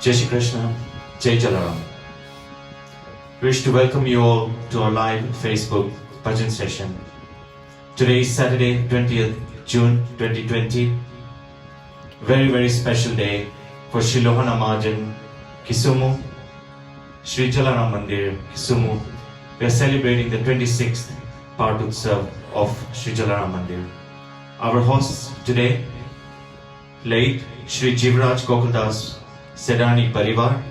Jai Shri Krishna, Jai Jalaram. Wish to welcome you all to our live Facebook bhajan session. Today is Saturday, 20th June 2020. Very special day for Sri Lohana Mahajan, Kisumu, Sri Jalaram Mandir, Kisumu. We are celebrating the 26th Partutsav of Sri Jalaram Mandir. Our hosts today, late Sri Jivraj Gokuldas Sedani Parivar,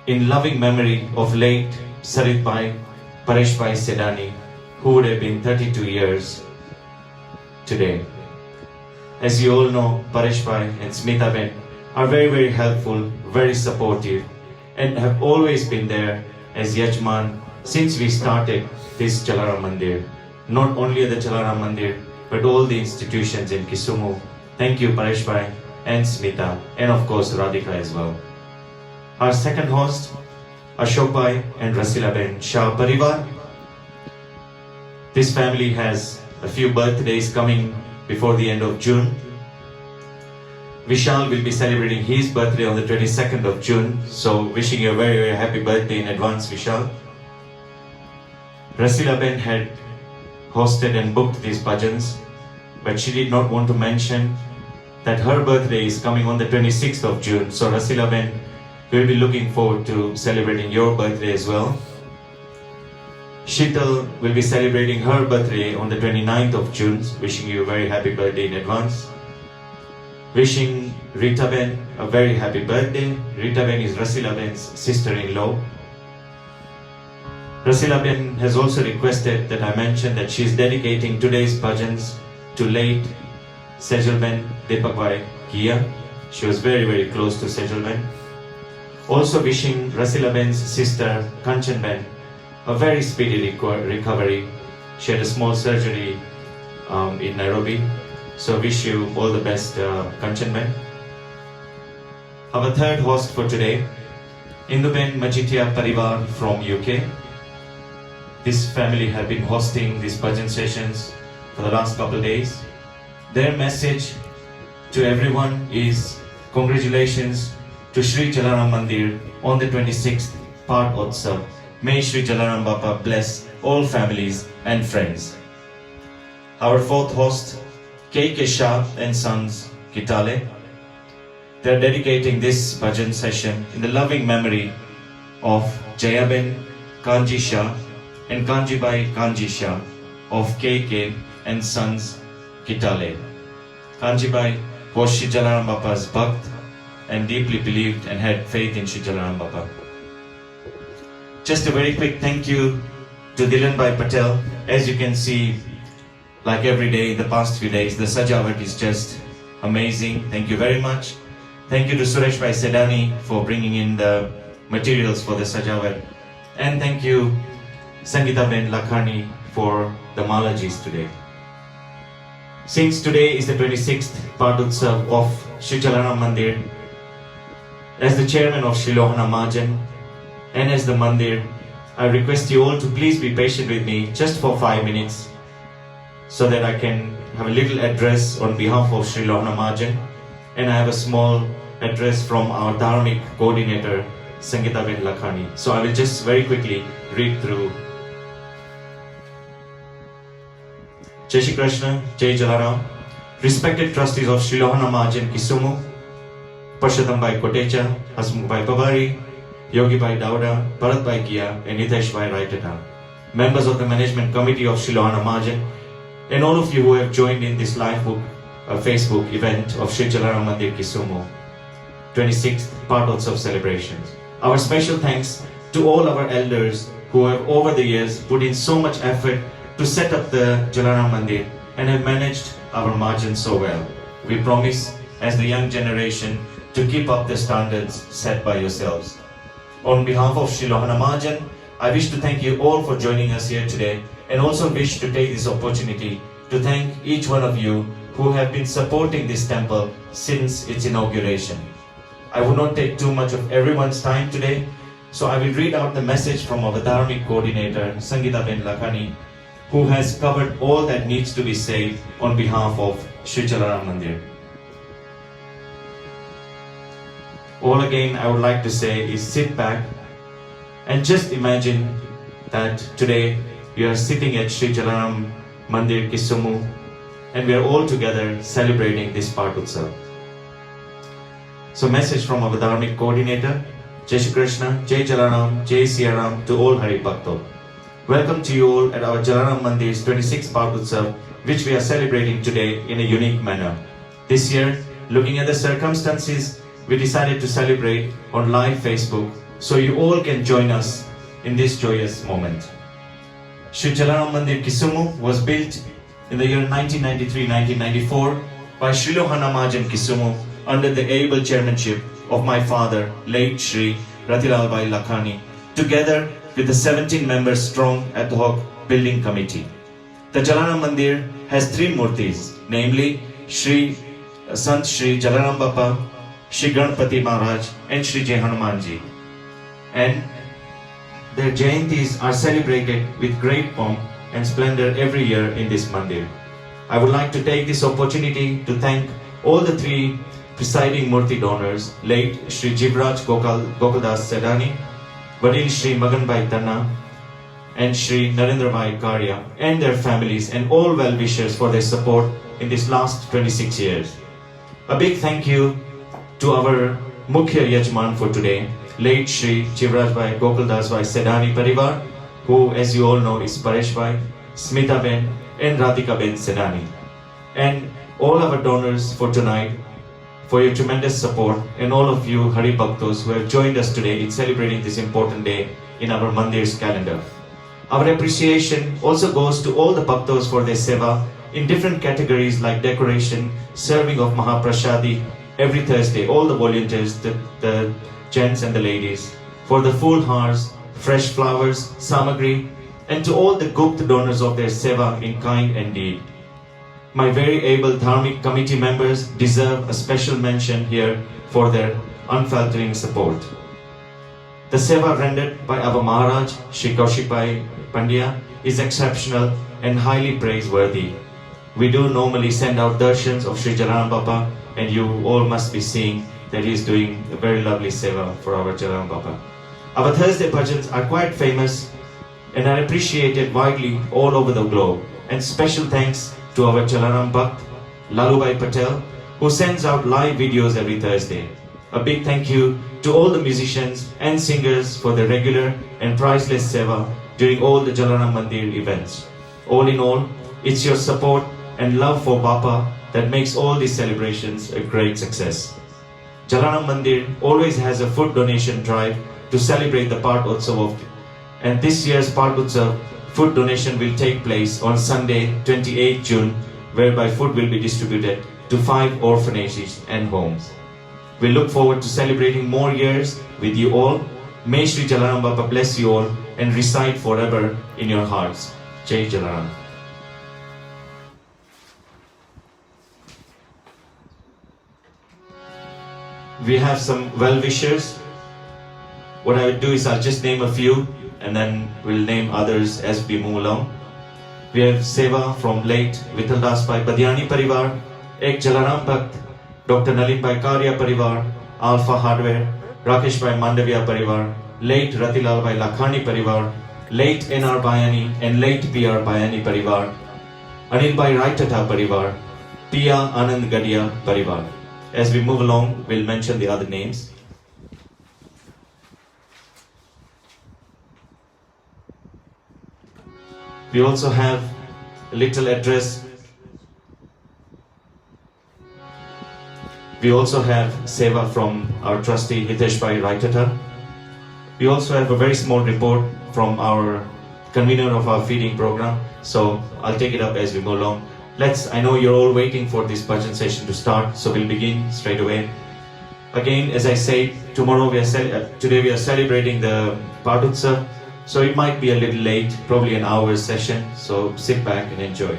in loving memory of late Sarit Bhai Paresh Bhai Sedani, who would have been 32 years today. As you all know, Paresh Bhai and Smita Ben are very helpful, very supportive, and have always been there as Yajman since we started this Jalaram Mandir. Not only the Jalaram Mandir, but all the institutions in Kisumu. Thank you, Paresh Bhai and Smita, and of course Radhika as well. Our second host, Ashok Bhai and Rasila Ben Shah Parivar. This family has a few birthdays coming before the end of June. Vishal will be celebrating his birthday on the 22nd of June, so wishing you a very happy birthday in advance, Vishal. Rasila Ben had hosted and booked these bhajans, but she did not want to mention that her birthday is coming on the 26th of June. So Rasila Ben, we'll be looking forward to celebrating your birthday as well. Sheetal will be celebrating her birthday on the 29th of June, wishing you a very happy birthday in advance. Wishing Rita Ben a very happy birthday. Rita Ben is Rasila Ben's sister-in-law. Rasila Ben has also requested that I mention that she is dedicating today's bhajans to late Sejal Ben Deepak Bhai Kia. She was very close to Sejal Ben. Also wishing Rasila Ben's sister Kanchan Ben a very speedy recovery. She had a small surgery in Nairobi. So wish you all the best, Kanchan Ben. Our third host for today, Indu Ben Majitia Parivar from UK. This family have been hosting these bhajan sessions for the last couple of days. Their message to everyone is congratulations to Sri Jalaram Mandir on the 26th Partutsav. May Sri Jalaram Bapa bless all families and friends. Our fourth host, K.K. Shah and Sons, Kitale. They are dedicating this bhajan session in the loving memory of Jayaben Kanji Shah and Kanjibai Kanji Shah of K.K. and Sons, Kitale. Kanjibai was Sri Jalaram Bapa's Bhakt and deeply believed and had faith in Sri Jalaram Bapa. Just a very quick thank you to Dilan Bhai Patel. As you can see, like every day in the past few days, the Sajawat is just amazing. Thank you very much. Thank you to Suresh Bhai Sedani for bringing in the materials for the Sajawat. And thank you Sangeeta Ben Lakhani for the Malajis today. Since today is the 26th Partutsav of Sri Jalaram Mandir, as the chairman of Sri Lohana Mahajan and as the Mandir, I request you all to please be patient with me just for 5 minutes so that I can have a little address on behalf of Sri Lohana Mahajan, and I have a small address from our Dharmic coordinator, Sangeeta Ben Lakhani. So I will just very quickly read through. Jai Shri Krishna, Jai Jalaram. Respected trustees of Sri Lohana Mahajan Kisumu, Purushottam Bhai Kotecha, Hasmukh Bhai Pabari, Yogi Bhai Dauda, Bharat Bhai Kia, and Nitesh Bhai Raitata. Members of the management committee of Sri Lohana Mahajan, and all of you who have joined in this live Facebook event of Sri Jalaram Mandir Kisumu, 26th Partutsav celebrations. Our special thanks to all our elders who have over the years put in so much effort to set up the Jalaram Mandir and have managed our Mahajan so well. We promise as the young generation to keep up the standards set by yourselves. On behalf of Sri Lohana Mahajan, I wish to thank you all for joining us here today, and also wish to take this opportunity to thank each one of you who have been supporting this temple since its inauguration. I will not take too much of everyone's time today, so I will read out the message from our Dharmic coordinator, Sangeeta Ben Lakhani, who has covered all that needs to be said on behalf of Sri Jalaram Mandir. All again I would like to say is sit back and just imagine that today we are sitting at Sri Jalaram Mandir Kisumu and we are all together celebrating this Path Utsav. So message from our Dharmic coordinator, Jai Shri Krishna, Jai Jalaram, Jai Siyaram to all Hari Bhakto. Welcome to you all at our Jalaram Mandir's 26th Path Utsav, which we are celebrating today in a unique manner. This year, looking at the circumstances, we decided to celebrate on live Facebook so you all can join us in this joyous moment. Sri Jalaram Mandir Kisumu was built in the year 1993-1994 by Sri Lohana Mahajan Kisumu under the able chairmanship of my father, late Sri Ratilal Bhai Lakhani, together with the 17 members strong ad hoc building committee. The Jalaram Mandir has three murtis, namely Sant Sri Jalaram Bappa, Sri Ganpati Maharaj and Sri Jai Hanumanji. And their Jayantis are celebrated with great pomp and splendor every year in this Mandir. I would like to take this opportunity to thank all the three presiding Murti donors, late Sri Jivraj Gokuldas Sedani, Vadil Sri Maganbhai Tanna, and Sri Narendra Bhai Karya, and their families and all well-wishers for their support in this last 26 years. A big thank you to our Mukhya Yajman for today, late Sri Jivraj Bhai Gokuldas Bhai Sedani Parivar, who, as you all know, is Paresh Bhai, Smita Ben, and Radhika Ben Sedani. And all our donors for tonight, for your tremendous support, and all of you Hari Bhaktos who have joined us today in celebrating this important day in our Mandir's calendar. Our appreciation also goes to all the Bhaktos for their seva in different categories like decoration, serving of Mahaprasadi every Thursday, all the volunteers, the gents and the ladies, for the full hearts, fresh flowers, samagri, and to all the Gupt donors of their seva in kind and deed. My very able Dharmic committee members deserve a special mention here for their unfaltering support. The seva rendered by our Maharaj, Sri Kaushik Bhai Pandya, is exceptional and highly praiseworthy. We do normally send out darshans of Sri Jalaram Bappa, and you all must be seeing that he is doing a very lovely seva for our Jalaram Bappa. Our Thursday bhajans are quite famous and are appreciated widely all over the globe. And special thanks to our Jalaram Bhakt, Lalubhai Patel, who sends out live videos every Thursday. A big thank you to all the musicians and singers for their regular and priceless seva during all the Jalaram Mandir events. All in all, it's your support and love for Bappa that makes all these celebrations a great success. Jalaram Mandir always has a food donation drive to celebrate the Path Utsav, and this year's Path Utsav food donation will take place on Sunday, 28 June, whereby food will be distributed to 5 orphanages and homes. We look forward to celebrating more years with you all. May Sri Jalaram Bappa bless you all and reside forever in your hearts. Jai Jalaram. We have some well-wishers. What I will do is I'll just name a few and then we'll name others as we move along. We have seva from late Vittal Das Bhai Badiani Parivar, Ek Jalaram Bhakt, Dr. Nalin Bhai Karya Parivar, Alpha Hardware, Rakesh Bhai Mandavia Parivar, late Ratilal Bhai Lakhani Parivar, late N.R. Bayani and late P.R. Bayani Parivar, Anil Bhai Raitata Parivar, Pia Anand Gadia Parivar. As we move along, we'll mention the other names. We also have a little address. We also have seva from our trustee Hitesh Bhai Raitata. We also have a very small report from our convener of our feeding program. So I'll take it up as we go along. I know you're all waiting for this bhajan session to start, so we'll begin straight away. Again, as I said, today we are celebrating the Path Utsav, so it might be a little late, probably an hour's session, so sit back and enjoy.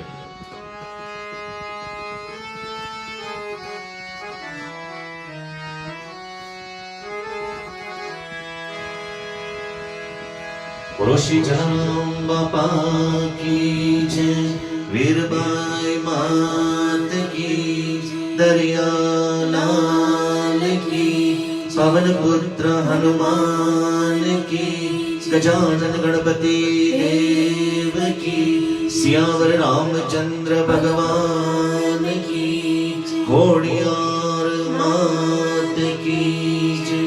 बोलो श्री जलाराम बापा की जय, वीरबाई मात की, दरिया लाल की पवन पुत्र हनुमान की, गजानन गणपति देव की, सियावर रामचंद्र भगवान की, घोड़ियार मात की जय।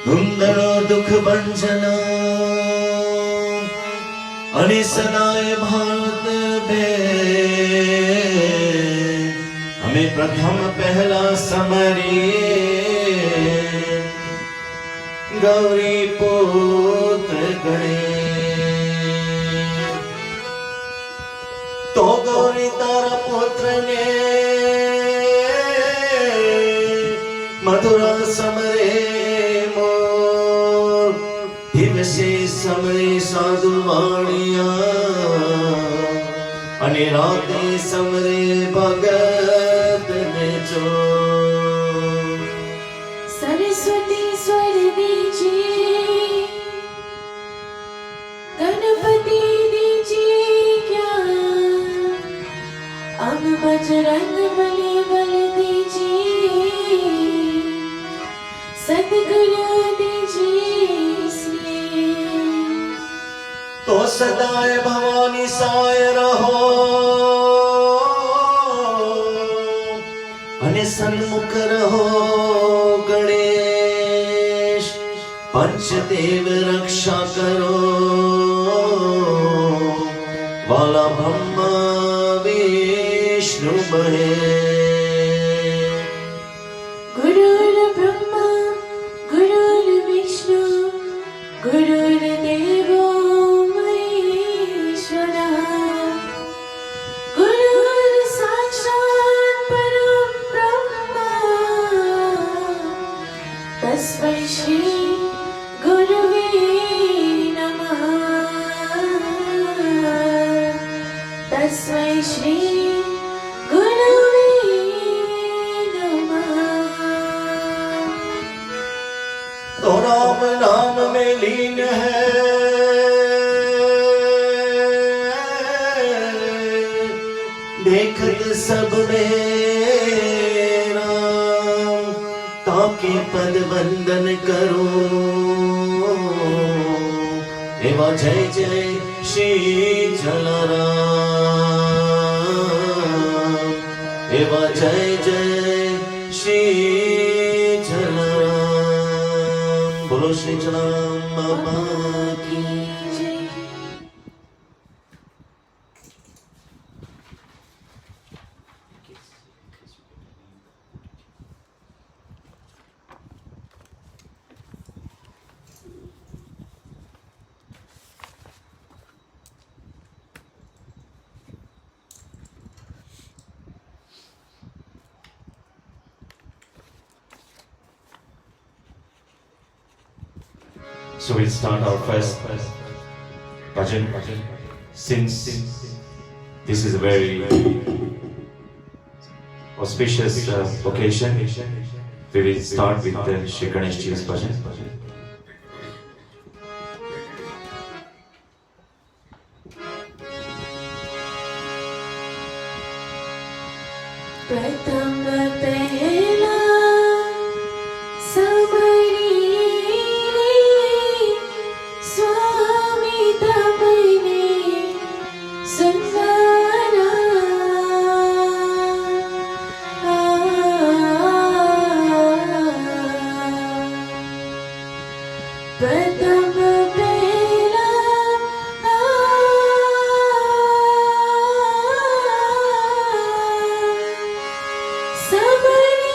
धुंधळो दुख भंजना अनिसनाय भारत भे, हमें प्रथम पहला समरिए गौरी पुत्र गणेश। तो गौरी तारा पुत्र ने मधुरा समरे मोर, दिवसे समरे साधु वाणिया, अनि राते समरे भगत ने चोर। सरस्वती स्वर दीजिए, गणपति दीजिए ज्ञान, अब बजरंग बली बल दीजिए, सद्गुरु दीजिए स्नेह। तो सदाए भवानी साय रहो, अने सन्मुख रहो गणेश, पंचदेव रक्षा करो, वाला ब्रह्मा विष्णु महेश। गुरुर्ब्रह्मा गुरुर्विष्णु गुरुर्देवो महेश्वरः, गुरुर्साक्षात् परब्रह्म, तस्मै श्री गुरुवे नमः, तस्मै श्री गुरुवे नमः। तो राम नाम में लीन है, देखत सब में राम, ताके पद वंदन करो, एवा जय जय श्री जलाराम, एवा जय जय श्री जलाराम। बोलो श्री जलाराम बाबा की। So we'll start our first bhajan. Since this is a very auspicious occasion, we will start with the Shri Ganesh Ji's bhajan. प्रथम पहला समरी रे, स्वामी तमने सुंदरा। प्रथम पहला समरी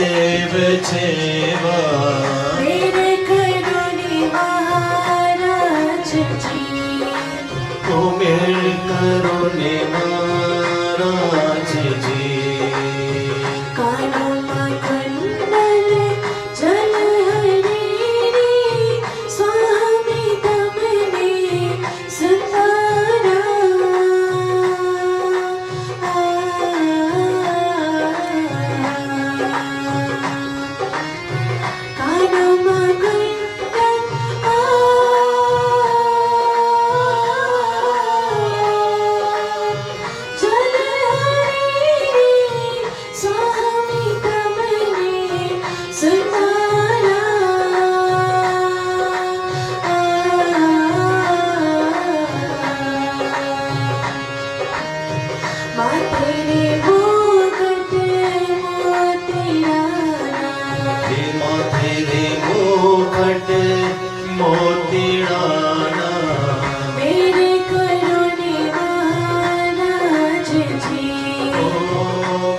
देव छेवा मेरे करुणे महाराज जी ओ मेरे करुणे महाराज जी कानों में कुंडल जल हरी स्वामी तमने सुतारा कानों में कुंडल जल हरी स्वामी तमने सुतारा माथे रे मुकुट मोतियारा हे माथे रे मुकुट मोतीड़ाना मेरे करुणे महाराज जी ओ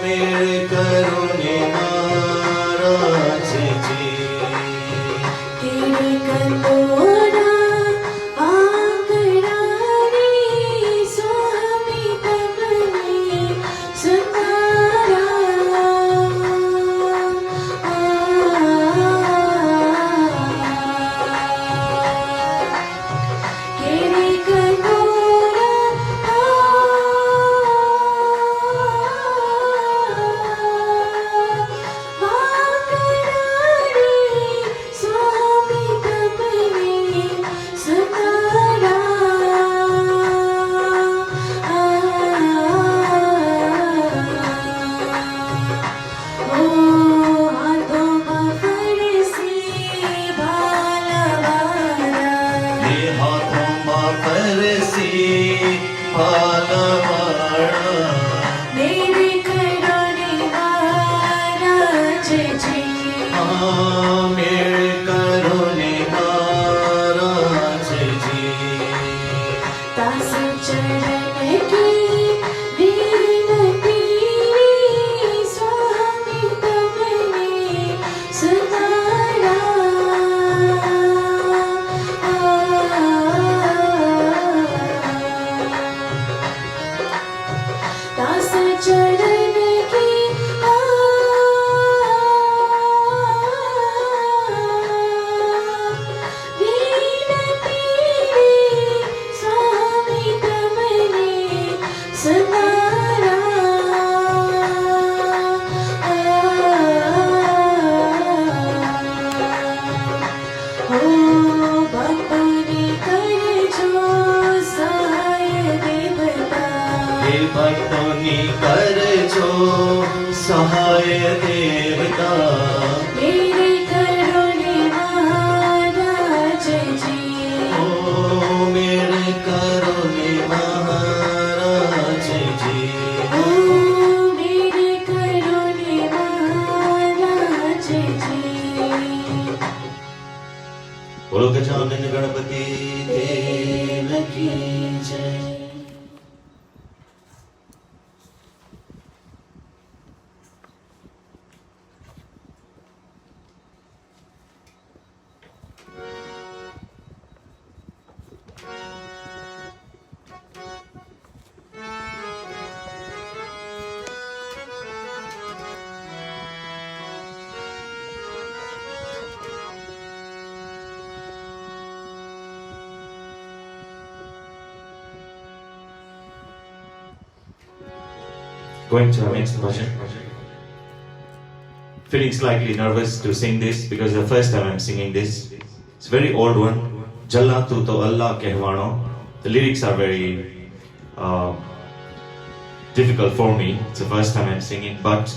मेरे करुणे महाराज जी तेरे कंदोरा आंगड़ा रे स्वामी तमने सुतारा तेरे कंदोरा आंगड़ा रे स्वामी तमने सुतारा ओ हाथों में फरसी भालवारा हे हाथों में परसी भालवाड़ा मेरे करुणे महाराज जी मेरे करुणे महाराज जी दास चरण की विनती स्वामी तमने सुतारा दास चरण की विनती स्वामी तमने सुतारा हो भक्तों कर जो सहाय देवता हे भक्तों कर जो सहाय देवता मेरे करुणे महाराज जी ओ मेरे करुणे महाराज जी ओ मेरे करुणे महाराज जी बोलो गजानन गणपति देव की जय Going to our next bhajan. Feeling slightly nervous to sing this because the first time I'm singing this. It's a very old one. Jalla tu to Allah kehwano. The lyrics are very difficult for me. It's the first time I'm singing. But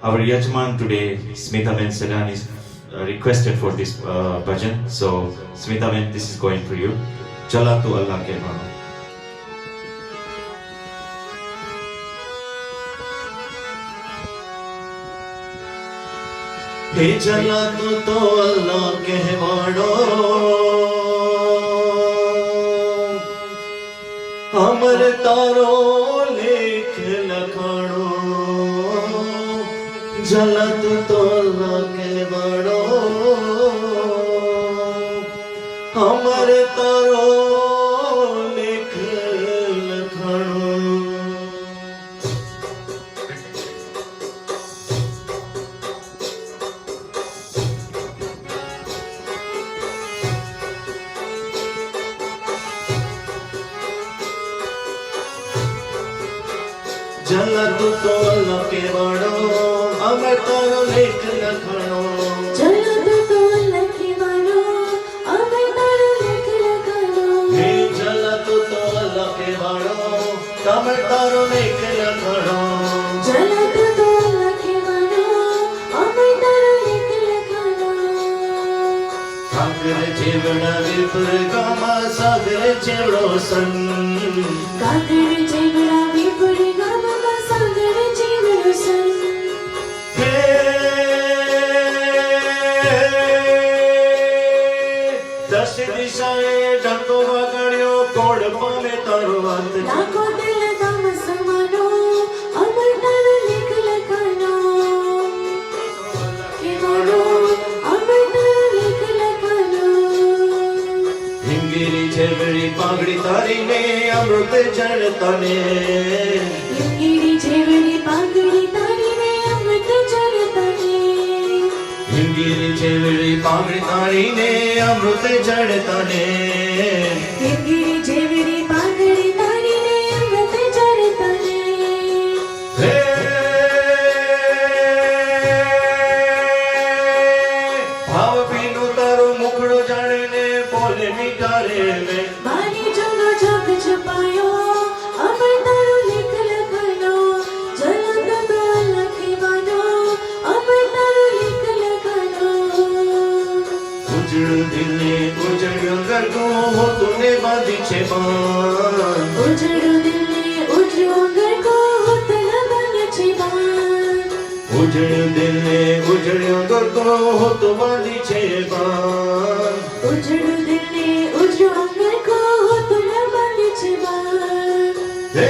our Yajman today, Smita Ben Sedan, is requested for this bhajan. So Smita Ben, this is going for you. Jalla tu Allah kehwano. हे जला तू तो अल्लाह कहवाड़ो अमर तारो लेख लखाड़ो जला तू तो अल्लाह के बड़ो हमारे तारो लिख लखणो जला तू तो अल्लाह के बड़ो हमारे तारो लिख लखणो चलो तो लखी वालो अमर तारो लिख लखनो हे जला तू तो अल्लाह के बड़ो हमारे तारो लिख लखणो चलो तो लखी वालो अमर तारो लिख लखनो सागर जेवड़ा विपुर गामा सागर जेवड़ो सन कागर जेवड़ा विपुर गामा सागर जेवड़ो सन दस दिशाए डंको वगाड़ियो कोड पाले तारो हाथ लाखों दिल दम समानो अमर तारो लिख लखनो के वालो अमर तारो लिख लखनो हिंगिरी झेवड़ी पागड़ी तारी ने अमृत जड़ता ने हिंगिरी झेवड़ी पागड़ी तारी ने अमृत जड़ता ने हिंगिरी झेवड़ी पागड़ी तारी ने अमृत जड़ता ने हिंगिरी झेवड़ी पागड़ी तारी ने अमृत जड़ता ने हे भाव पीनु तारो मुखड़ो जाने ने बोले मिठारे में बानी जंग जग छुपायो अमर तारो लिख लखनो जलंद तो लखी वालो अमर तारो लिख लखनो उजड़ दिले उजड़ गरगो हो तूने बांधी छे बान उजड़ो दिले उजड़ो अंगर को होतल बन छिबान उजड़ दिले उजड़ गरगो हो तू बांधी छे बान उजड़ो दिले उजड़ो अंगर को होतल बन छिबान हे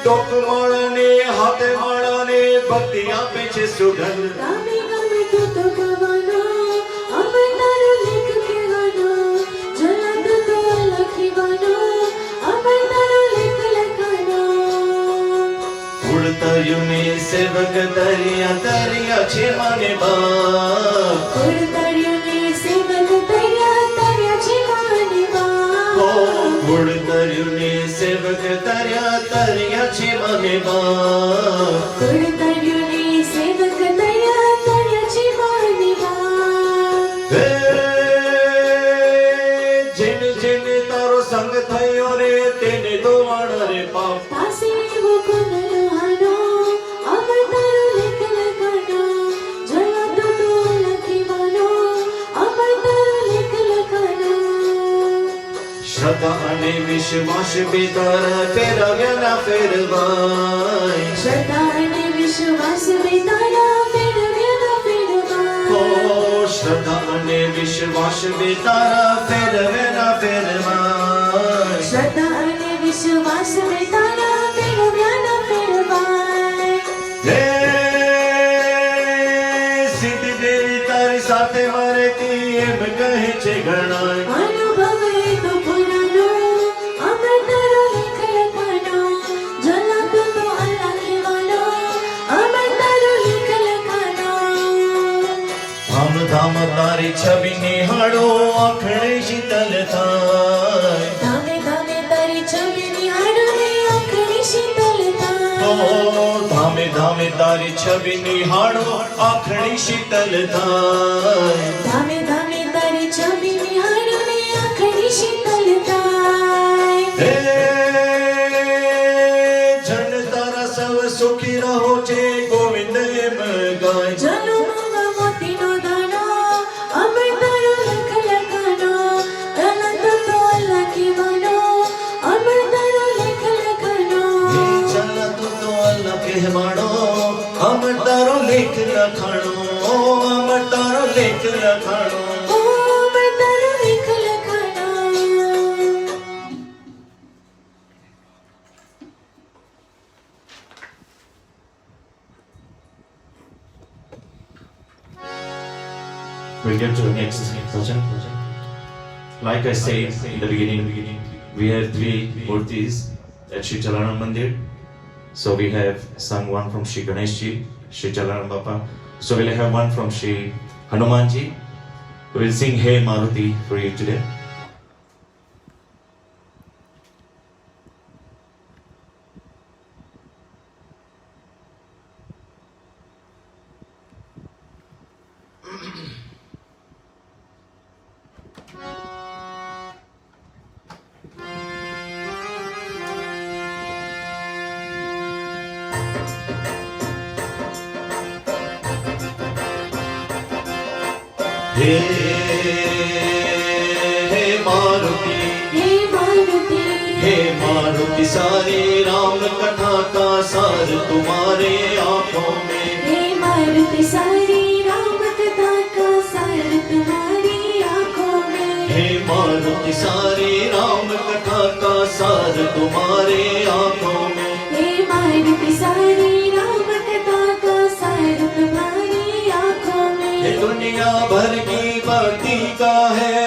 डोक माला ने हाथे माला ने बत्तियां पीछे सुगंध गामी गामी तू तो गवानो अमर तारो लिख के गानो जलंद तो लखी वालो अमर तारो लिख लखनो उड़ता यूने सेवक दरिया दरिया छे माने बाप उड़तरियो ने सेवक तरिया तरिया छिमाने ओ बाप उड़ता यूने सेवक दरिया छे माने बाप उड़तरियो ने सेवक तरिया तरिया छिमाने बाप हे जिन जिन तारो संग थयो रे तेने दोवाणा रे पाप तासे वो कुन लोहानो अमर तारो लिख लखनो जलंद तो लखी वालो अमर तारो लिख लखनो श्रद्धा अने विश्वास बेतारा फेरव्या ना फेरवाय श्रद्धा ने विश्वास में तारा फेरव्या ना फेरवाय ओ श्रद्धा अने विश्वास बेतारा फेरव्या ना फेरवाय श्रद्धा ने विश्वास में तारा फेरव्या ना फेरवाय हे सिद्ध देवी तारी साथे मारे ती एम कहे छे घणाय अनुभव है तो पुरानो अमर तारो लिख लखनो जलंद तो अल्लाह के वालो अमर तारो लिख लखनो धाम धाम तारी छवि निहाळो आखणे शीतल थाय धामे धामे तारी छवि निहाळो ने आखरी शीतलता ओ धामे धामे तारी छवि निहाळो आखणी शीतल थाय धामे धामे तारी छवि निहाळो ने आखरी शीतलता हे जन तारा सब सुखी रहो छे गोविंद एम गाय जनो मंगा मोती नो दानो अमर तारो लिख लखनो जलंद तो अल्लाह के वालो अमर तारो लिख लखनो हे चल तू तो अल्लाह के माणो हम तारो लेख लखाणो हम तारो लेख लखाणो ओ अमर तारो लिख Lucknow We'll get to the next bhajan. Like I said in the beginning, we have 3 murtis at Shri Jalaram Mandir. So we have sung one from Shri Ganeshji, Shri Jalaram Bappa. So we'll have one from Shri Hanumanji. We'll sing Hey Maruti for you today. हे मारुति, हे मारुति, हे मारुति सारी राम कथा का सार तुम्हारे आंखों में। हे मारुति सारी राम कथा का सार तुम्हारी आंखों में। हे मारुति सारी राम कथा का सार तुम्हारे आंखों में। हे मारुति सारी राम कथा का सार तुम्हारी आंखों में। ये दुनिया भर की भक्ति का है,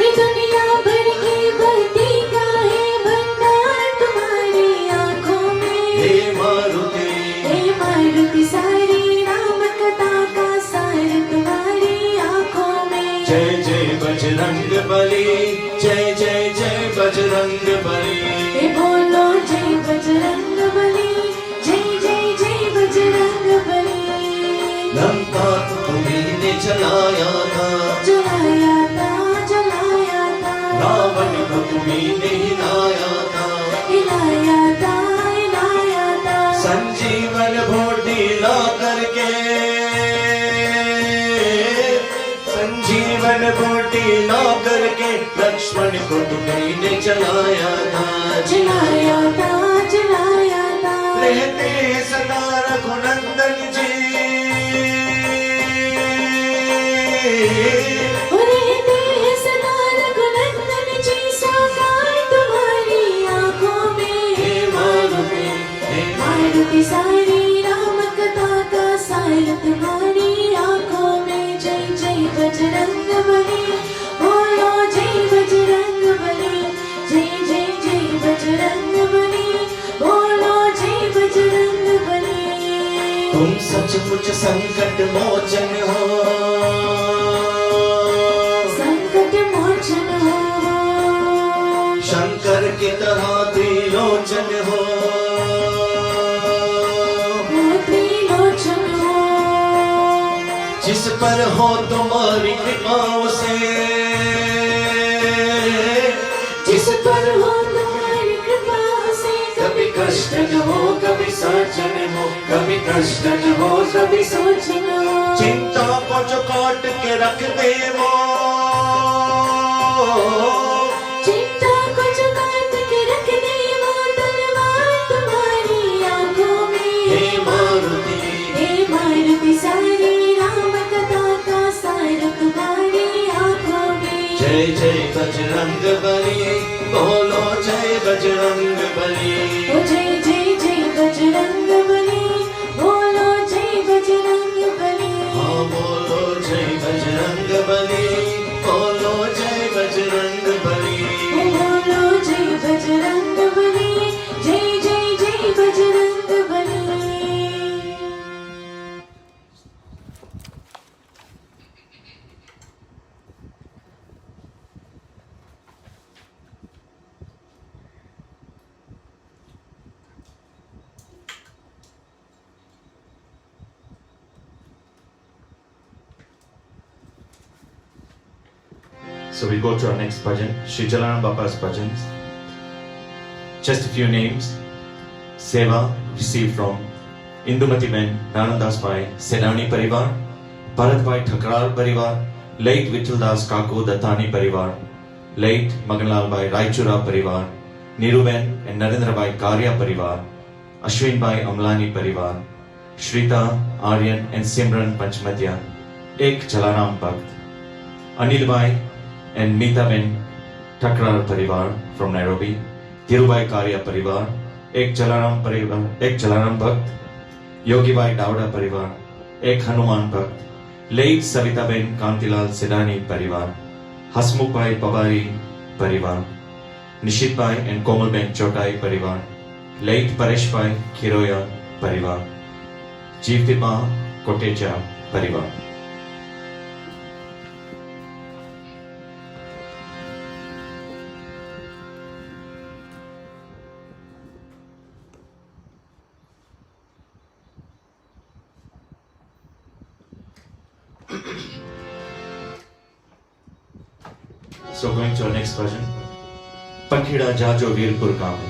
ये दुनिया भर की भक्ति का है भंडार तुम्हारी आंखों में। हे मारुति, हे मारुति सारी राम कथा का सार तुम्हारी आंखों में। जय जय बजरंग बली, जय जय जय बजरंग बली। हे बोलो जय बजरंग बली, जय जय जय बजरंग बली। लंका तुम्हीं ने जलाया था, जलाया था, जलाया था। रावण को तुम्हीं ने हिलाया था। हिलाया था, हिलाया था। संजीवन भोटी ला करके, संजीवन भोटी ला करके लक्ष्मण को तुम्हीं ने जलाया था। जलाया था, जलाया था। रहते सदा रघुनंदन जी, रहते हैं सदा रघुनंदन जी साकार तुम्हारी आंखों में। हे मारुति, हे मारुति सारी राम कथा का सार तुम्हारी आंखों में। जय जय बजरंग बली, बोलो जय बजरंग बली। जय जय जय बजरंग बली, बोलो जय बजरंग बली। तुम सचमुच संकट मोचन हो, संकट मोचन हो। शंकर की तरह त्रिलोचन हो। त्रिलोचन हो। जिस पर हो तुम्हारी कृपाओं से, जिस पर हो तुम्हारी कृपा से। कभी कष्ट न हो, कभी सोचन हो, कभी कष्ट न हो, कभी सोचन हो। चिंता को जो काट के रख दे वो, चिंता को जो काट के रख दे वो तलवार तुम्हारी आंखों में। हे मारुति, हे मारुति सारी राम कथा का सार तुम्हारी आंखों में। जय जय बजरंग बली, बोलो जय बजरंग बली। ओ जय जय जय बजरंग बली, बोलो जय बजरंग बली। हाँ बोलो जय बजरंग बली, बोलो जय बजरंग बली। ओ बोलो जय बजरंग बली, जय जय जय Bajrang Bali. So we go to our next bhajan, Shri Jalaram Bapa's bhajans. Just a few names. Seva received from Indumati Ben Nanandas Bhai Senani Parivar, Bharat Bhai Thakrar Parivar, late Vittaldas Kaku Dattani Parivar, late Maganlal Bhai Raichura Parivar, Niru Ben and Narendra Bhai Karya Parivar, Ashwin Bhai Amlani Parivar, Shrita, Aryan and Simran Panchmadya, Ek Jalaram Bhakt, Anil Bhai and Meeta Ben Thakrar Parivar from Nairobi, Dhirubai Karya Parivar, Ek Jalaram Bhakt, योगीबाई Dawda परिवार, एक हनुमान भक्त, late Savitaben Kantilal सिडानी परिवार, हसमुख भाई पवारी परिवार, निशित भाई and कोमलबेन चौटाई परिवार, late Paresh भाई खिरोया परिवार, जीवती मां कोटेचा परिवार. So going to our next version. Pankhida Jajo Veerpur Gaame.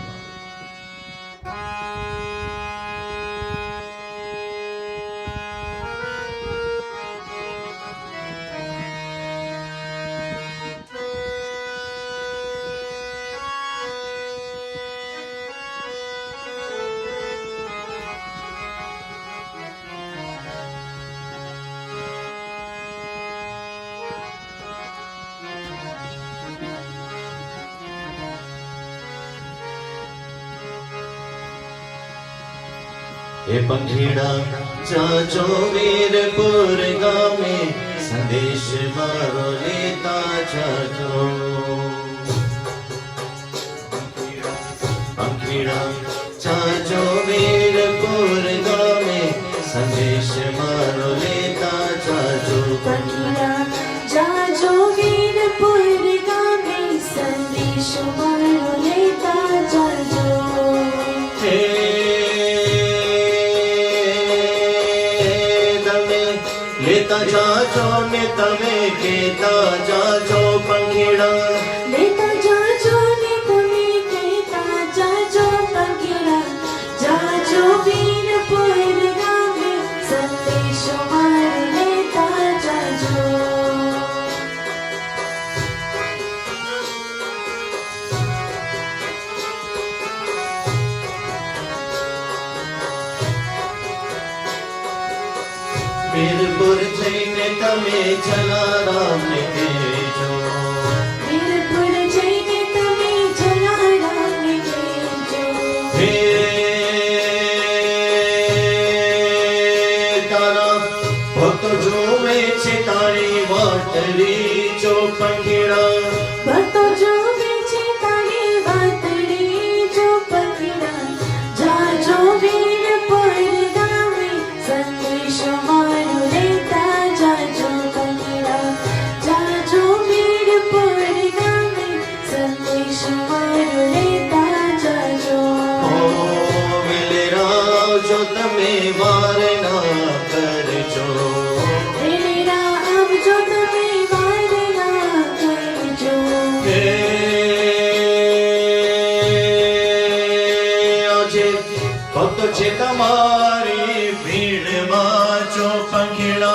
हे पंखीड़ा जाजो वीरपुर गामे संदेश मारो लेता जाजो. पंखीड़ा जाजो वीरपुर गामे संदेश मारो लेता जाजो. पंखीड़ा जाजो वीरपुर गामे संदेश मारो लेता जाजो. लेता जाजो ने तमे केता जाजो पंखीड़ा. लेता जाजो ने तमे केता जाजो पंखीड़ा. जाजो वीरपुर गामे संदेश मारो लेता जाजो. वीरपुर जैने तमे जलाराम ने केजो. वीरपुर जैने तमे जलाराम ने केजो. हे तारा भक्त जोवे छे तारी वाटरी जो पंखीड़ा. भक्तो जो बेचे तारी वातड़ी जो पंखीड़ा. जाजो वीरपुर गामे संदेश मारो लेता जाजो पंखीड़ा. जाजो वीरपुर गामे संदेश मारो लेता जाजो. ओ मिलेरा जो तमे वार ना करजो. मेरा अब जो तमे वार ना करजो. हे આજે ભક્ત છે તમારી ભીડમાં જો पंखीड़ा.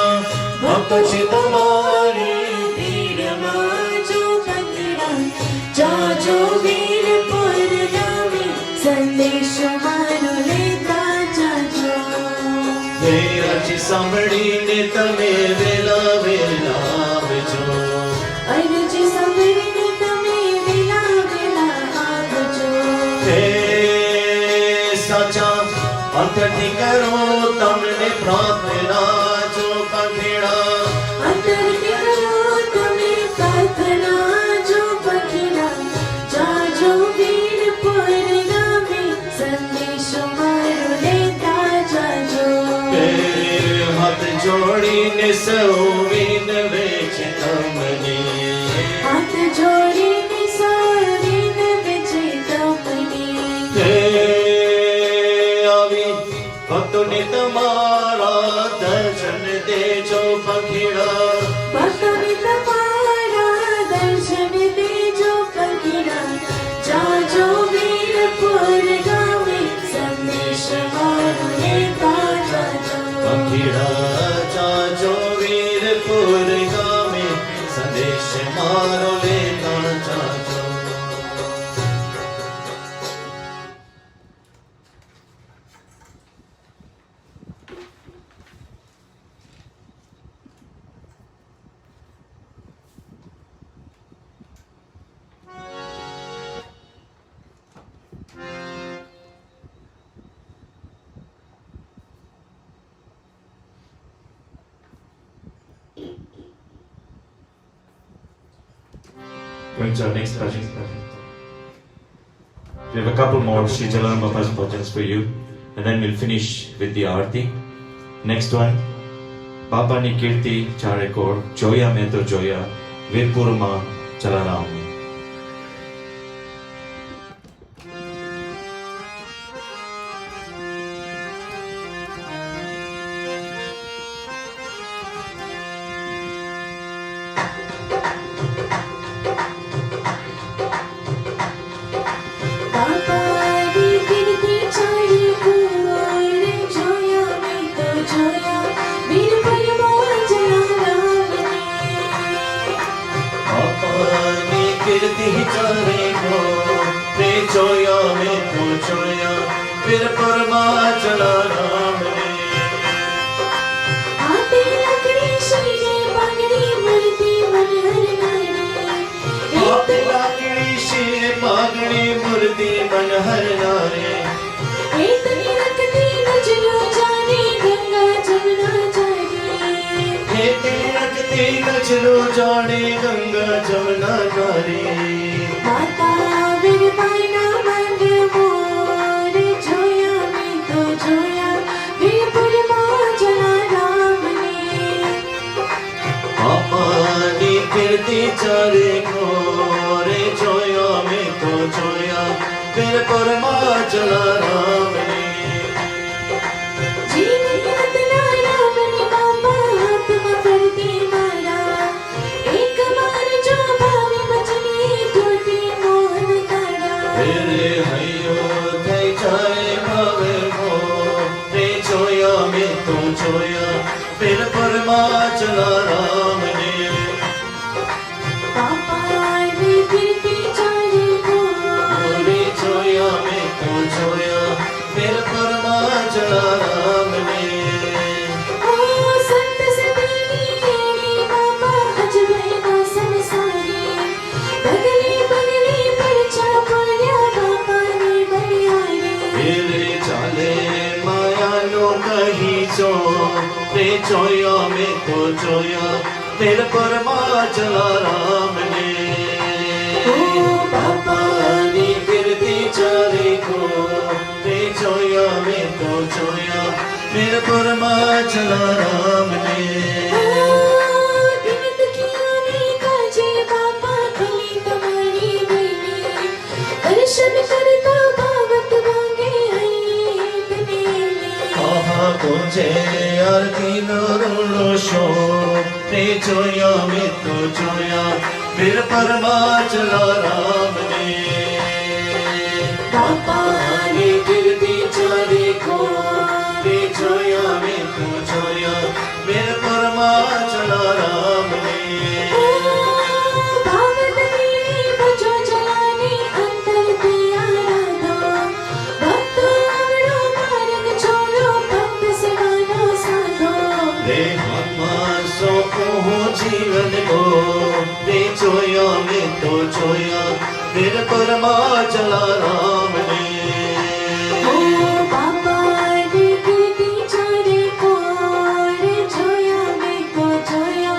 ભક્ત છે તમારી भीड़માં जो पंखीड़ा. जाजो वीरपुर गामे संदेश मारो लेता जाजो. વેરાજી સાંભળીને તમે વેલા વેલા આવજો. અરજી સાંભળીને તમે વેલા વેલા આવજો. હે સાચા અંતરથી કરો તમને પ્રાર્થના જો पंखीड़ा. અંતરથી કરો તમે પ્રાર્થના જો पंखीड़ा. જાજો વીરપુર ગામે સંદેશ મારો લેતા જાજો. હે હાથ જોડીને સૌ વિનવે છે તમને. હાથ જોડીને સૌરીન બેચે તમને. હે આવી ભક્તોને તમારા દર્શન દેજો पंखीड़ा. ભક્તોને તમારા દર્શન દેજો पंखीड़ा. જાજો વીરપુર ગામે સંદેશ મારો લેતા જાજો. पंखीड़ा जाजो वीरपुर गामे संदेश मारो लेता जाजो. Going to our next bhajan. We have a couple more Sri Jalanam Baba's bhajans for you, and then we'll finish with the Aarti. Next one, Baba ni Kirti Charekor, Joya mein to Joya, Virpur ma Chala Ram mein. चलो जाने गंगा जमुना नारी माता वीरपाइना मंग मोर जोया में तो जोया वीरपुर मां चला राम ने पापा नी कीर्ति चारे को रे जोया में तो जोया फिर परमा चला राम ने जीवन बदला राम ने बाबा हाथ में फरती मारा एक बार जो भावे बचने टूटी मोहन तारा रे हयो थई चाहे भावे को रे जोया में तो जोया फिर परमा चला राम ने पापा रे कीर्ति चारे को रे जोया में तो जोया फिर परमा चला राम ने ओ संत सतीनी तेरी बाबा अजबै ना संसारी बगली बगली परचा बोलिया बाबा ने बलियारी तेरे चाले माया नो कहीं चो रे जोया में तो जोया फिर परमा चला राम ने ओ पापा नी कीर्ति चारे को रे जोया में तो जोया फिर परमा चला राम ने दिन दुखियाने काजे बाबा खली तुम्हारी बेली दर्शन करता भावत मांगे आई तनेली आहा तुझे आरती नो शो रे जोया में तो जोया फिर परमा चला राम ने बाबा नी कीर्ति चारे को रे जोया में तो जोया फिर परमा चला राम ने भावत लीले बजो जलाने अंतर प्यारा दो भक्त आवड़ो मार्ग छोड़ो भक्त सिवानो साधो रे हमा सो को जीवन को रे जोया में तो जोया फिर परमा चला राम ने ओ बाबा रे कीर्ति चारे को रे जोया में तो जोया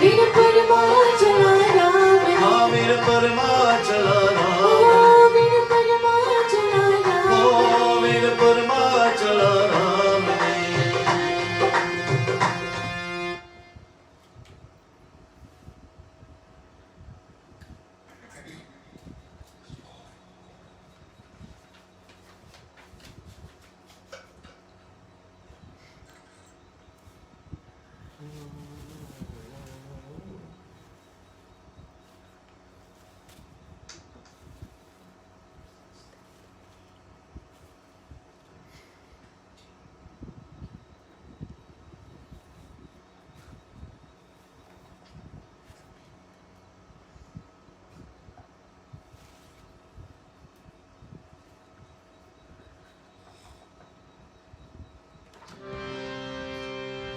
वीर परमा चला राम हाँ वीर परमा चला ओ राम वीर परमा चला राम ओ वीर परमा चला राम ने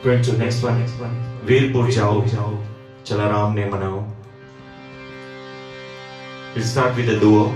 Going to next one. Virpur jao, Chala Ram ne manao. We'll start with a duo.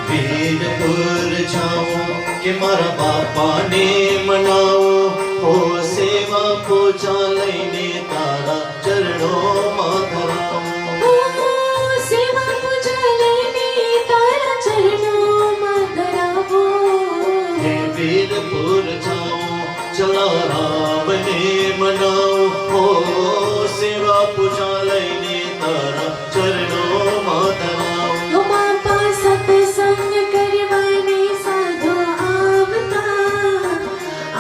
Virpur જાઉં કે મારા બાપાને મનાવો હો સેવા પૂજા લઈને તારા ચરણોમાં ધરાવું સેવા પૂજા લઈને તારા ચરણોમાં ધરાવો હે વીરપુર જાઉં ચલા રામને મનાવો હો સેવા પૂજા લઈને તારા ચરણોમાં ધરાવું ઓ બાપા સત્સંગ કરવાને સાધુ આવતા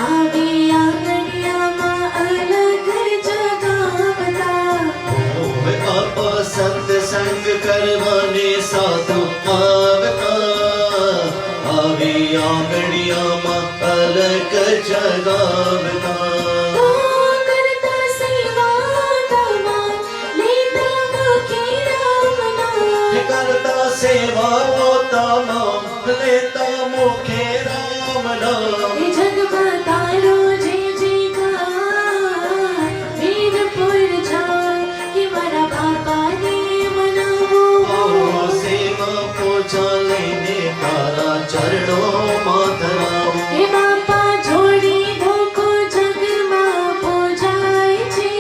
આવે આંગણિયામાં અલગ જગાવતા ઓવે બાપા સત્સંગ કરવાને સાધુ આવતા આવી આંગણિયામાં અલગ જગાવતા કરતા સેવા તમાર લેતા મુખે રામના કરતા સેવા પોતા નામ લેતા મુખે રામ નામ એ જગમાં તારો જે જયકાર વીરપુર જાઉં કે મારા બાપાને મનાવો ઓ સેવા પૂજા લઈને તારા ચરણોમાં ધરાવું હે બાપા જોડી ધોકો જગમાં પૂજાય છે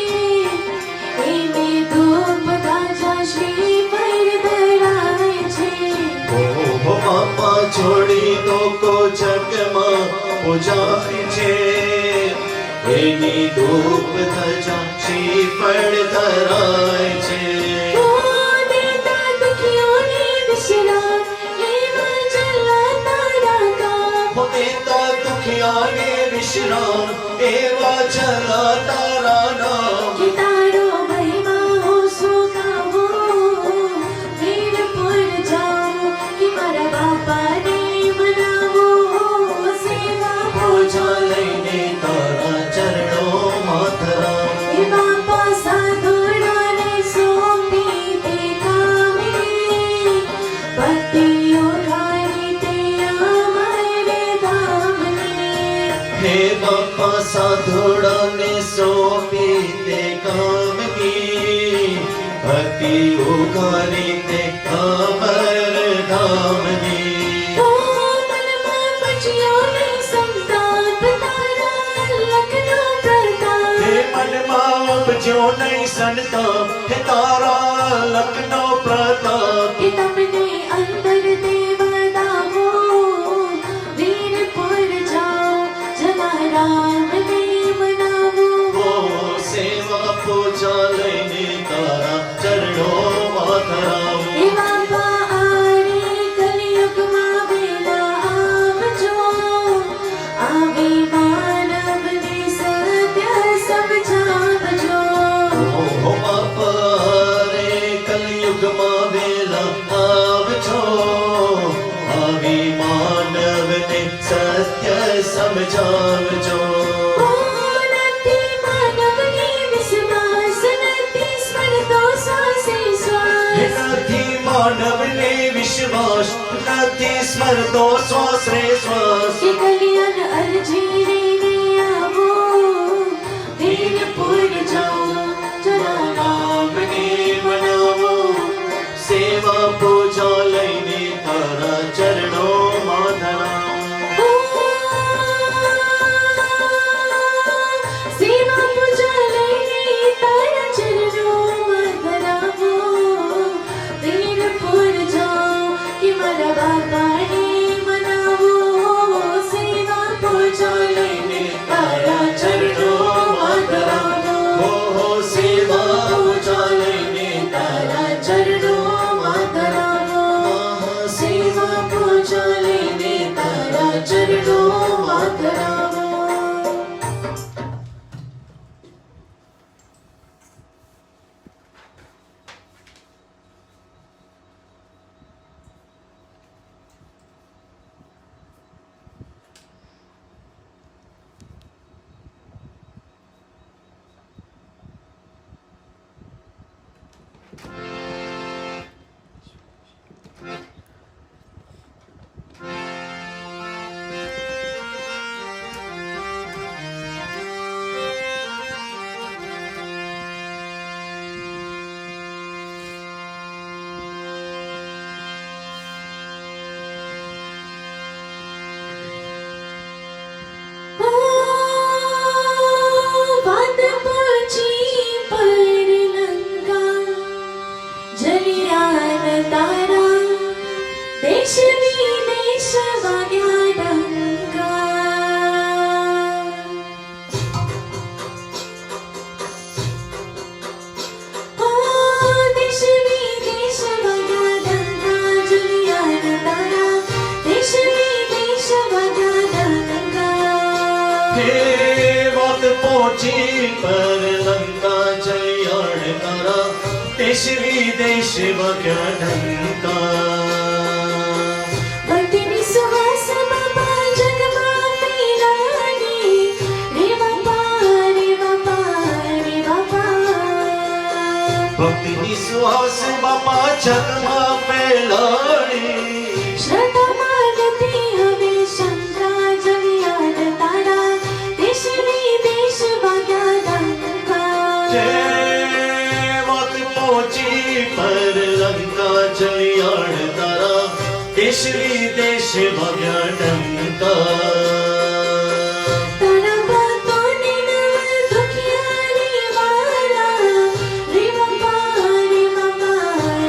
એને ધૂપ ગાજા શ્રીફળ ધરાય છે ઓ બાપા છોડી દો કો જગમાં પૂજાય છે એની ધૂપ ધજા શ્રીફળ ધરાય છે ઓ દેતા દુખિયોને વિશ્રામ એવા ચલા તારા કામ દેતા દુખિયાને વિશ્રામ એવા ચલા તારા નામ કે તારો મહિમા હો સુગાવો વીરપુર જાઉં કે મારા બાપાને મનાવો સેવા પૂજા લઈને તારા ચરણોમાં ધરાવું હે બાપા સાધુડાને સોંપી તે કામે ભક્તિઓ ધારી તે અમારે ધામને હે બાપા સાધુડાને સોંપી તે કામની ભક્તિ ઉગારી તે અમર ધામની ઓ મનમાં પચ્યો નહીં સંતાપ તારા લખનો પ્રતાપ હે મનમાં ઉપજ્યો નહીં સંતાપ હે તારા લખનો પ્રતાપ કે તમને અંદર દેવદાવો વીરપુર જાઓ જવા રામને મનાવો ઓ સેવા પૂજા લઈને તારા ચરણોમાં ધરાવું હે બાપા આરે કલિયુગમાં વેલા આવજો આવી માનવને સત્ય સમજાવજો ઓ બાપા રે કલયુગમાં વેલા આવજો આવી માનવને સત્ય સમજાવજો ઓ નથી માનવને વિશ્વાસ નથી સ્મરતો શ્વાસે શ્વાસ નથી માનવને વિશ્વાસ નથી સ્મરતો શ્વાસ રે શ્વાસ કે કલ્યાણ અરજી રે तारा चरणों माधरा सेवा पूजा लेने तारा चरणों माधरा हो वीर पुर जाओ कि मारा बाबा ने मनावो सेवा पूजा लेने तारा चरणों माधरा हो सेवा पूजा लेने तारा चरणों माधरा सेवा पूजा लेने तारा चरणों माधरा बात पहुंची पर लंका जलियान तारा देश विदेश वाग्या डंका हो देश विदेश वाग्या डंका जलियान तारा देश विदेश वाग्या डंका बात पहुंची पर लंका जलियान तारा देश विदेश वग्या डंका भक्तिनी सुहास बाबा जगमा फैलानी रे बाबा रे बाबा रे बाबा भक्ति निश्वास बापा जगमा फैलानी श्रद्धा मागती हवे शंका जलियान तारा देश विदेश वाग्या डंका बात पहुंची पर लंका जलियान तारा देश विदेश वग्या डंका तारा बातों ने नव दुखियारी वाला रे बाबा रे बाबा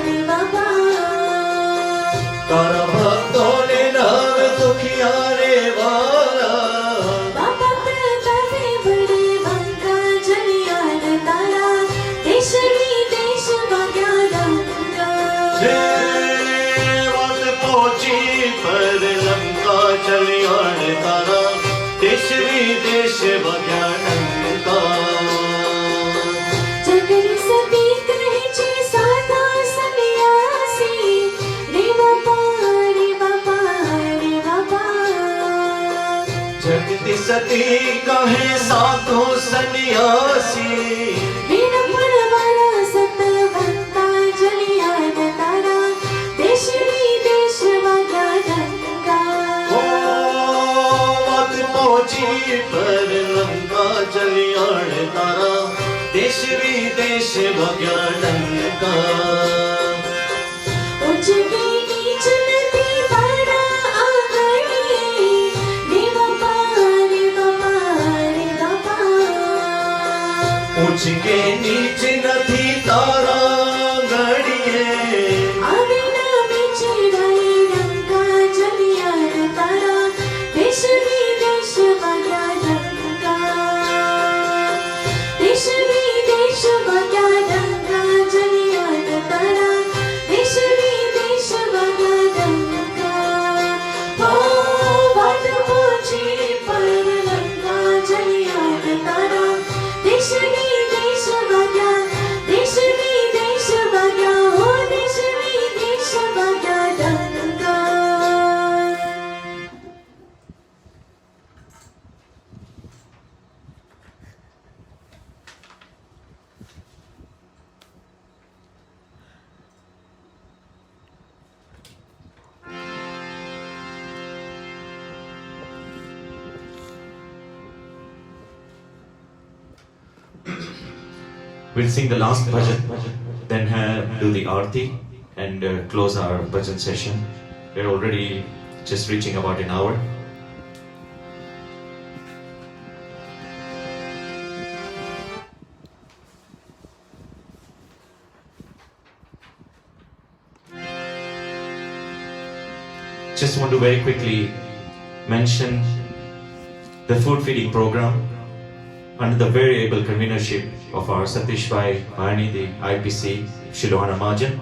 रे बाबा तारा भक्तों ने नाम दुखियारे वाला बाबा प्रतापे बड़े बंका जलियान तारा देश विदेश वाग्या डंका बात पहुंची पर लंका जलियान तारा देश विदेश वग्या डंका जगरी सती कहे छे साधा सन्यासी रे बाबा रे बाबा रे बाबा जगति सती कहे साधु सन्यासी वीर पुरवारा सतवंता जलियान तारा देश विदेश वाग्या डंका बात पहुंची पर लंका जलियान तारा देश विदेश वग्या डंका उजगी नीच नदी तारा आगड़ी रे बाबा रे बाबा रे बाबा ऊंच के नीच नथी तारा घड़िए आवे ना बिछड़ाई डंका जलियान तारा देश विदेश वाग्या डंका देश विदेश वाग्या डंका जलियान तारा देश विदेश वाग्या डंका हो बात पहुंची पर लंका जलियान तारा देश विदेश वाग्या हो देश विदेश वाग्या डंका We'll sing the last bhajan, then do the aarti and close our bhajan session. We're already just reaching about an hour. Just want to very quickly mention the food feeding program under the very able convenership of our Satish Bhai Bharani, the IPC Shilohana Mahajan.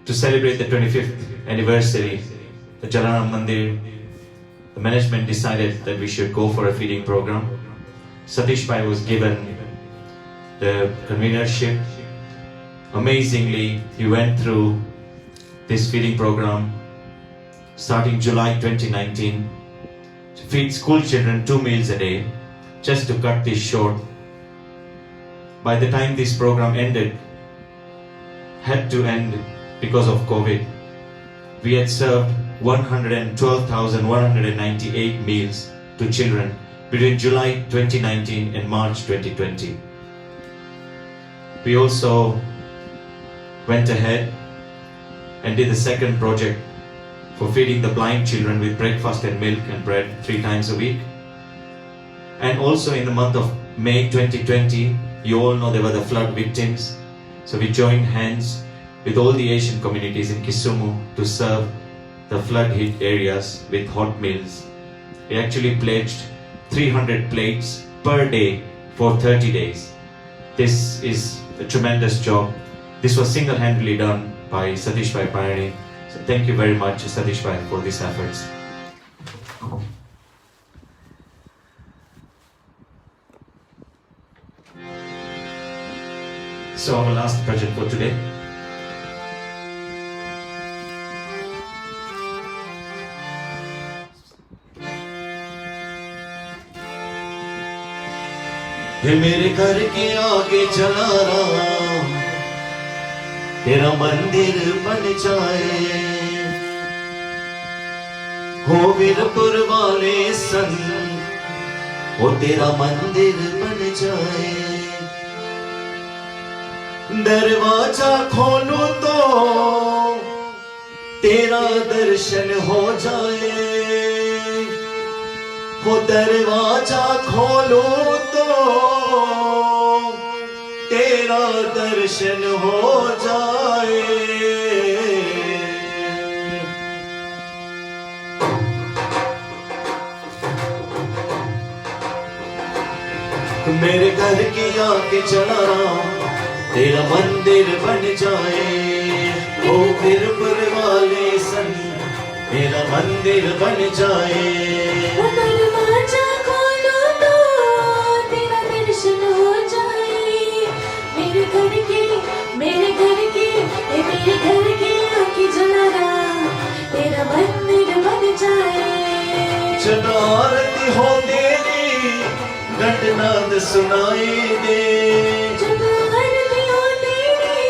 To celebrate the 25th anniversary, the Jalaram Mandir, the management decided that we should go for a feeding program. Satish Bhai was given the convenership. Amazingly, he went through this feeding program starting July 2019 to feed school children 2 meals a day. Just to cut this short, by the time this program had to end because of COVID, we had served 112,198 meals to children between July 2019 and March 2020. We also went ahead and did the second project for feeding the blind children with breakfast and milk and bread 3 times a week. And also in the month of May 2020, you all know there were the flood victims. So we joined hands with all the Asian communities in Kisumu to serve the flood hit areas with hot meals. We actually pledged 300 plates per day for 30 days. This is a tremendous job. This was single-handedly done by Satish Bhai Bharani. So thank you very much, Satish Bhai, for these efforts. So our last project for today. ये मेरे घर के आगे चला रहा, तेरा मंदिर बन जाए, हो वीरपुर वाले सन, वो तेरा मंदिर बन जाए। दरवाजा खोलूं तो तेरा दर्शन हो जाए, हो दरवाजा खोलूं तो तेरा दर्शन हो जाए। मेरे घर के आगे चला रहा, तेरा मंदिर बन जाए, ओ वीरपुर वाले सन, मेरा मंदिर बन जाए। दरवाजा खोलो तो तेरा दर्शन हो जाए, मेरे घर की आँखें जला रहा, तेरा मंदिर बन जाए। जब आरती हो तेरी घंटनाद सुनाई दे, जब आरती हो तेरी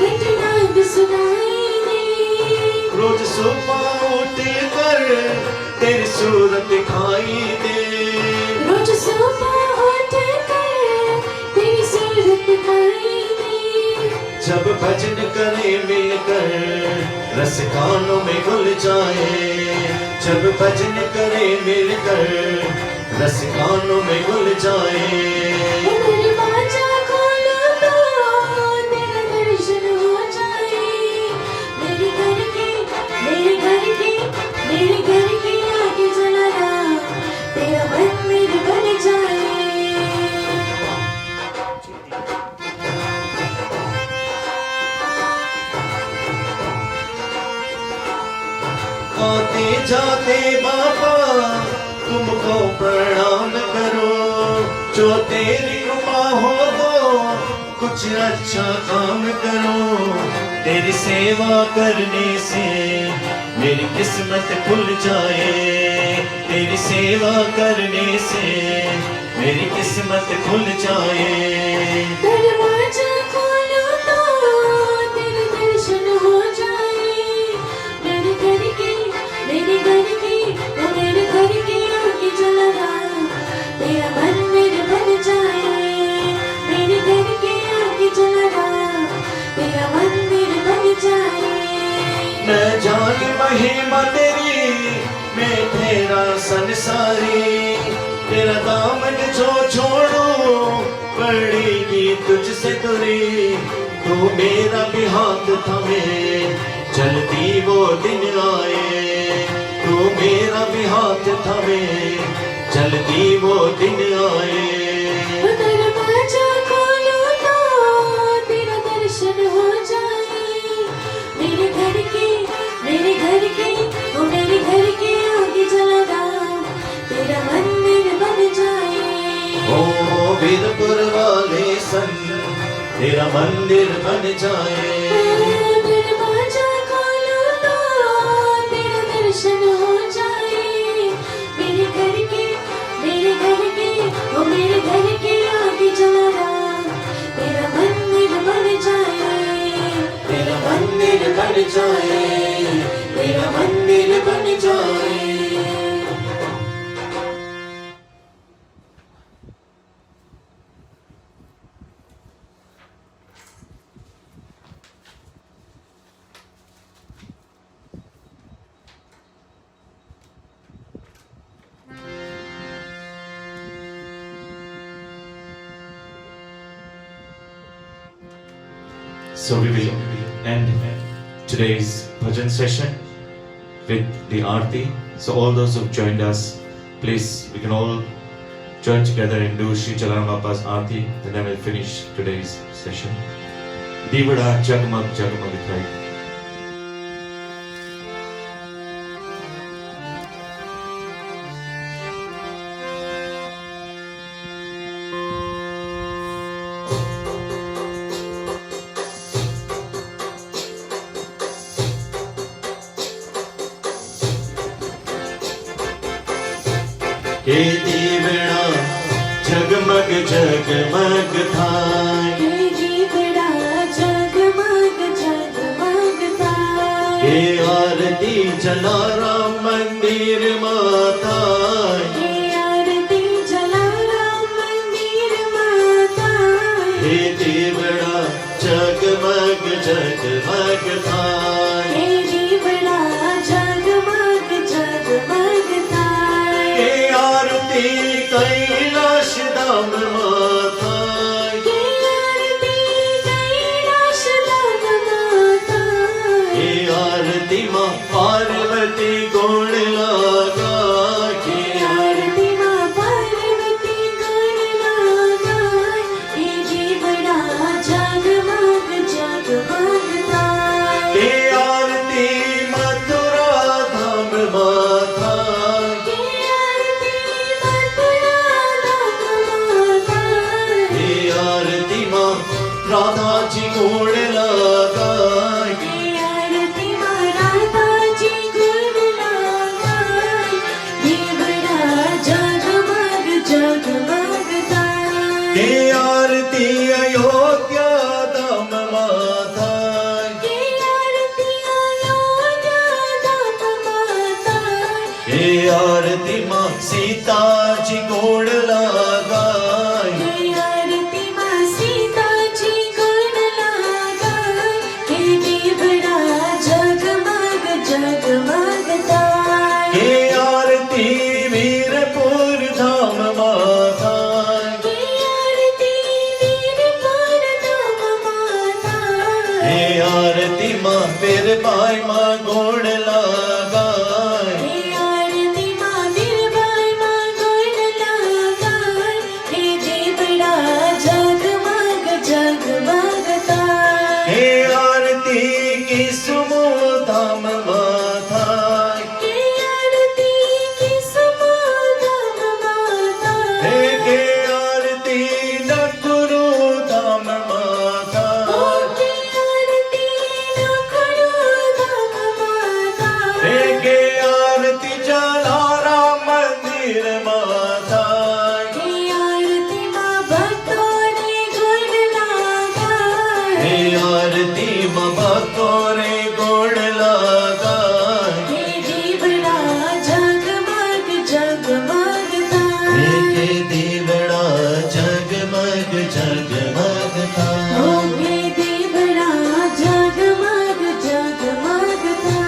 घंटनाद सुनाई दे। रोज सुबह उठ कर तेरी सूरत दिखाई दे, रोज सुबह उठ कर तेरी सूरत दिखाई दे। जब भजन करे मिलकर रस कानों में घुल जाए, जब भजन करे मिलकर रस कानों में घुल जाए। दरवाजा खोलो तो तेरा दर्शन हो जाए, मेरे घर की आगे जला रहा, तेरा मंदिर बन जाए। आते जाते बाबा तुमको प्रणाम करो, जो तेरी कृपा हो वो कुछ अच्छा काम करो। तेरी सेवा करने से मेरी किस्मत खुल जाए, तेरी सेवा करने से मेरी किस्मत खुल जाए। दरवाजा खोलो तो तेरा दर्शन हो जाए, मेरे घर की आँखें जला रहा, तेरा मंदिर बन जाए। मेरे घर की आँखें जला रहा, तेरा मंदिर बन जाए। मैं जानी महिमा तेरी, मैं तेरा संसारी, तेरा दामन जो छोड़ू पड़ेगी तुझसे दूरी। तू मेरा भी हाथ थामे, चलती वो दिन आए। तू मेरा भी हाथ थामे, चलती वो दिन आए। दरवाजा खोलो तो तेरा दर्शन हो जाए। मेरे घर के ओ मेरे घर के आगे जला तेरा मंदिर बन जाए। ओ वीरपुर वाले सन, तेरा मंदिर बन जाए। दरवाजा खोलो तो तेरा दर्शन हो जाए। मेरे घर के ओ मेरे घर के आगे जला तेरा मंदिर बन जाए। तेरा मंदिर बन जाए, तेरा मंदिर बन जाए। So we will end today's bhajan session with the Aarti. So all those who've joined us, please, we can all join together and do Sri Chalan Bapa's Aarti, and then we'll finish today's session. Divada Jagmag Jagmag Thai. के दीवड़ा जगमग जगमग थाय, के दीवड़ा जगमग जगमग थाय। के आरती जला राम मंदिर माता, के आरती जला राम मंदिर माता। के दीवड़ा जगमग जगमग थाय, के दीवड़ा जगमग जगमग थाय। के आरती कैलाश धाम माता, के आरती कैलाश धाम माता। के आरती माँ पार्वती गुण लागा, के आरती माँ पार्वती गुण लगाए। के दीवड़ा जगमग जगमग थाय। के आरती मथुरा धाम माता, के आरती मथुरा धाम माता। के आरती माँ राधा जी गुण लागा, के आरती माँ राधा जी गुण लगाए। दीवड़ा जगमग जगमग थाय। के आरती अयोध्या धाम माता, के आरती अयोध्या धाम माता। के आरती माँ सीता जी गुण लागा, के आरती माँ सीता जी गुण लगाए। के दीवड़ा जगमग जगमग थाय। के आरती वीरपुर धाम माता, के आरती वीरपुर धाम माता। के आरती माँ वीर भाई माँ गुण लागा, के आरती माँ वीरबाई माँ गुण लगाए। के दीवड़ा जगमग जगमग थाय। के आरती किस्मो धाम माता, के आरती किस्मो धाम माता। के आरती नकुरु धाम माता, के आरती नखरो धाम माता। के आरती जलाराम मंदिर माता, के आरती माँ भक्तों ने गुण लगाए। के आरती माँ भक्तों रे गुण लागा, के दीवड़ा जगमग जगमग थाय। के दीवड़ा जगमग जगमग था। के दीवड़ा जगमग जगमग थाय।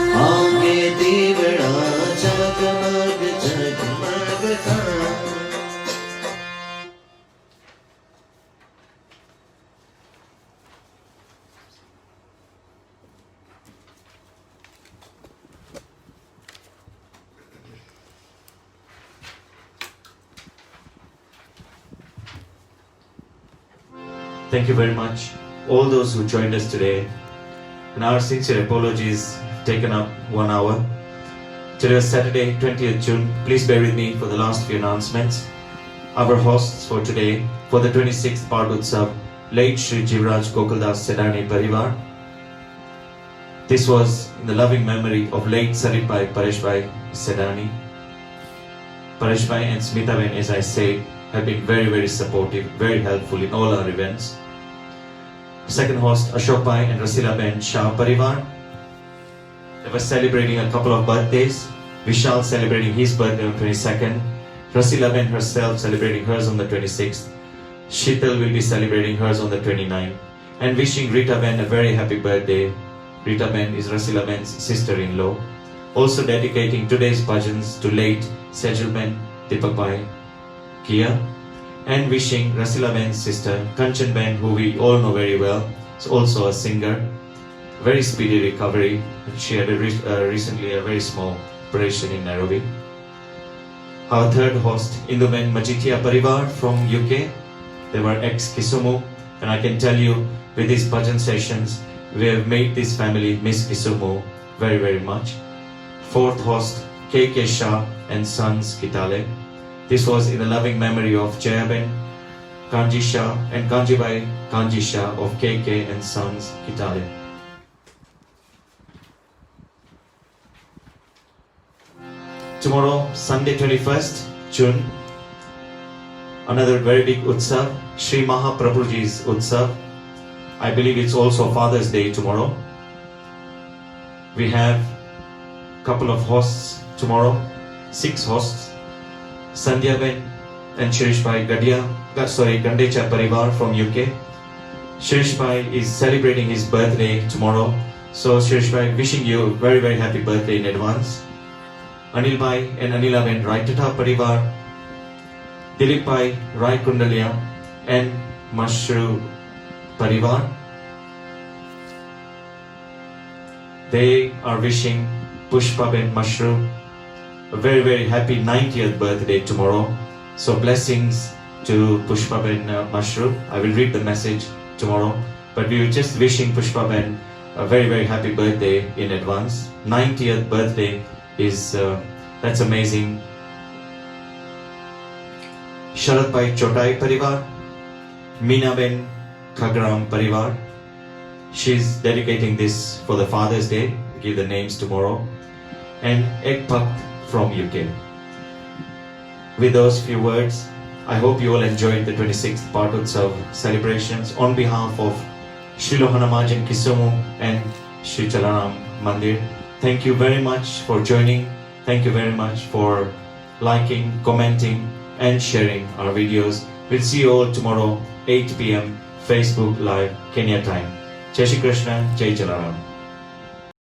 Thank you very much, all those who joined us today. And our sincere apologies taken up 1 hour. Today was Saturday, 20th June. Please bear with me for the last few announcements. Our hosts for today, for the 26th Pad Utsav, late Shri Jivraj Gokuldas Sedani Parivar. This was in the loving memory of late Saripbhai Pareshbhai Sedani. Pareshbhai and Smitaben, as I said, have been very, very supportive, very helpful in all our events. Second host, Ashokbhai and Rasilaben Shah Parivar. They were celebrating a couple of birthdays. Vishal celebrating his birthday on 22nd. Rasilaben herself celebrating hers on the 26th. Sheetal will be celebrating hers on the 29th. And wishing Rita Ben a very happy birthday. Rita Ben is Rasilaben's sister-in-law. Also dedicating today's bhajans to late Sejal Ben Dipakbhai Kia. And wishing Rasilaben's sister Kanchan Ben, who we all know very well, is also a singer. Very speedy recovery. She had recently a very small operation in Nairobi. Our third host, Induben Majitia Parivar from UK. They were ex-Kisumu, and I can tell you, with these bhajan sessions, we have made this family miss Kisumu very, very much. Fourth host, KK Shah and Sons Kitale. This was in the loving memory of Jayaben Kanji Shah and Kanjibai Kanji Shah of KK and Sons Kitale. Tomorrow, Sunday 21st June, another very big Utsav, Sri Mahaprabhuji's Utsav. I believe it's also Father's Day tomorrow. We have a couple of hosts tomorrow, 6 hosts. Sandhya Ben and Shirish Bhai Gandecha Parivar from UK. Shirish Bhai is celebrating his birthday tomorrow. So Shirish Bhai, wishing you a very, very happy birthday in advance. Anil Bhai and Anila Ben Raitata Parivar, Dilip Bhai Rai Kundalia and Mashru Parivar. They are wishing Pushpa Ben Mashru a very, very happy 90th birthday tomorrow. So blessings to Pushpa Ben Mashru. I will read the message tomorrow, but we were just wishing Pushpa Ben a very, very happy birthday in advance. 90th birthday is that's amazing. Sharat Bhai Chotai Parivar, Meena Ben Khagram Parivar. She's dedicating this for the Father's Day. Give the names tomorrow. And Ek Bhakt from UK. With those few words, I hope you all enjoyed the 26th Pad Utsav celebrations on behalf of Shri Lohana Mahajan Kisumu and Shri Chalaram Mandir. Thank you very much for joining. Thank you very much for liking, commenting and sharing our videos. We'll see you all tomorrow, 8 p.m. Facebook Live, Kenya time. Jai Shri Krishna, Jai Chalaram.